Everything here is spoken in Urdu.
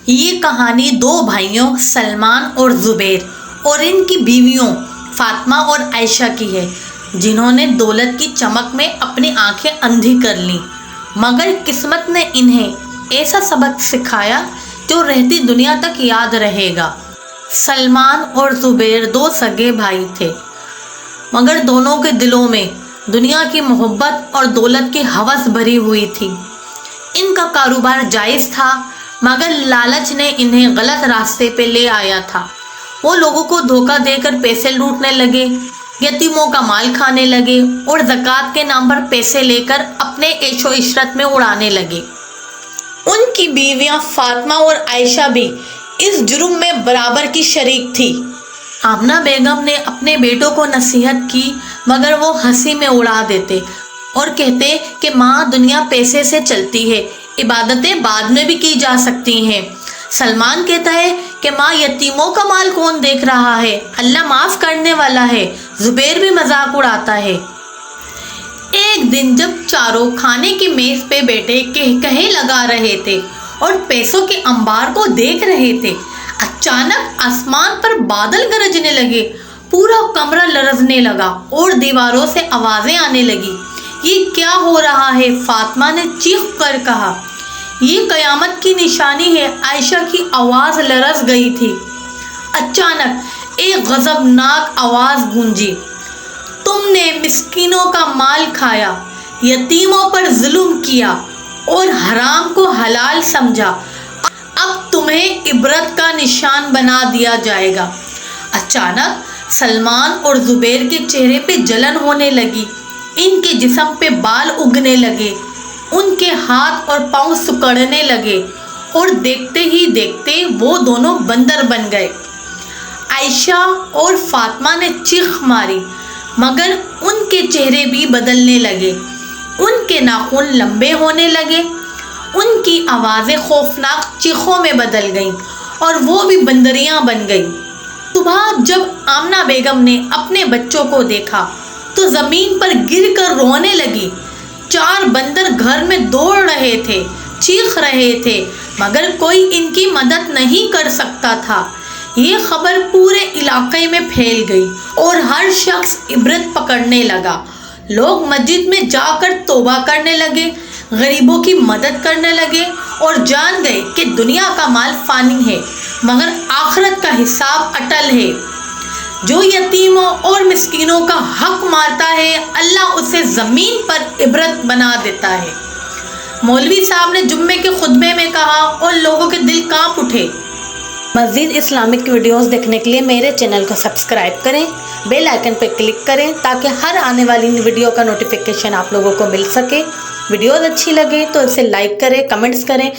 یہ کہانی دو بھائیوں سلمان اور زبیر اور ان کی بیویوں فاطمہ اور عائشہ کی ہے، جنہوں نے دولت کی چمک میں اپنی آنکھیں اندھی کر لیں، مگر قسمت نے انہیں ایسا سبق سکھایا جو رہتی دنیا تک یاد رہے گا۔ سلمان اور زبیر دو سگے بھائی تھے، مگر دونوں کے دلوں میں دنیا کی محبت اور دولت کی ہوس بھری ہوئی تھی۔ ان کا کاروبار جائز تھا، مگر لالچ نے انہیں غلط راستے پہ لے آیا تھا۔ وہ لوگوں کو دھوکہ دے کر پیسے لوٹنے لگے، یتیموں کا مال کھانے لگے اور زکوٰۃ کے نام پر پیسے لے کر اپنے عیش و عشرت میں اڑانے لگے۔ ان کی بیویاں فاطمہ اور عائشہ بھی اس جرم میں برابر کی شریک تھی۔ آمنہ بیگم نے اپنے بیٹوں کو نصیحت کی، مگر وہ ہنسی میں اڑا دیتے اور کہتے کہ ماں، دنیا پیسے سے چلتی ہے، عبادتیں بعد میں بھی کی جا سکتی ہیں۔ سلمان کہتا ہے کہ ماں، یتیموں کا مال کون دیکھ رہا ہے، اللہ معاف کرنے والا ہے۔ زبیر بھی مذاق اڑاتا ہے۔ ایک دن جب چاروں کھانے کی میز پہ بیٹھے کہے لگا رہے تھے اور پیسوں کے انبار کو دیکھ رہے تھے، اچانک آسمان پر بادل گرجنے لگے، پورا کمرہ لرزنے لگا اور دیواروں سے آوازیں آنے لگی۔ یہ کیا ہو رہا ہے؟ فاطمہ نے چیخ کر کہا۔ یہ قیامت کی نشانی ہے۔ عائشہ کی آواز لرز گئی تھی۔ اچانک ایک غضبناک آواز گونجی، تم نے مسکینوں کا مال کھایا، یتیموں پر ظلم کیا اور حرام کو حلال سمجھا، اب تمہیں عبرت کا نشان بنا دیا جائے گا۔ اچانک سلمان اور زبیر کے چہرے پہ جلن ہونے لگی، ان کے جسم پہ بال اگنے لگے، ان کے ہاتھ اور پاؤں سکڑنے لگے اور دیکھتے ہی دیکھتے وہ دونوں بندر بن گئے۔ عائشہ اور فاطمہ نے چیخ ماری، مگر ان کے چہرے بھی بدلنے لگے، ان کے ناخن لمبے ہونے لگے، ان کی آوازیں خوفناک چیخوں میں بدل گئیں اور وہ بھی بندریاں بن گئیں۔ صبح جب آمنہ بیگم نے اپنے بچوں کو دیکھا تو زمین پر گر کر رونے لگی۔ چار بندر گھر میں دوڑ رہے تھے، چیخ رہے تھے، مگر کوئی ان کی مدد نہیں کر سکتا تھا۔ یہ خبر پورے علاقے میں پھیل گئی اور ہر شخص عبرت پکڑنے لگا۔ لوگ مسجد میں جا کر توبہ کرنے لگے، غریبوں کی مدد کرنے لگے اور جان گئے کہ دنیا کا مال فانی ہے، مگر آخرت کا حساب اٹل ہے۔ جو یتیموں اور مسکینوں کا حق مارتا ہے، اللہ اسے زمین پر عبرت بنا دیتا ہے۔ مولوی صاحب نے جمعے کے خطبے میں کہا اور لوگوں کے دل کانپ اٹھے۔ مزید اسلامک ویڈیوز دیکھنے کے لیے میرے چینل کو سبسکرائب کریں، بیل آئیکن پہ کلک کریں تاکہ ہر آنے والی ویڈیو کا نوٹیفیکیشن آپ لوگوں کو مل سکے۔ ویڈیوز اچھی لگے تو اسے لائک کریں، کمنٹس کریں۔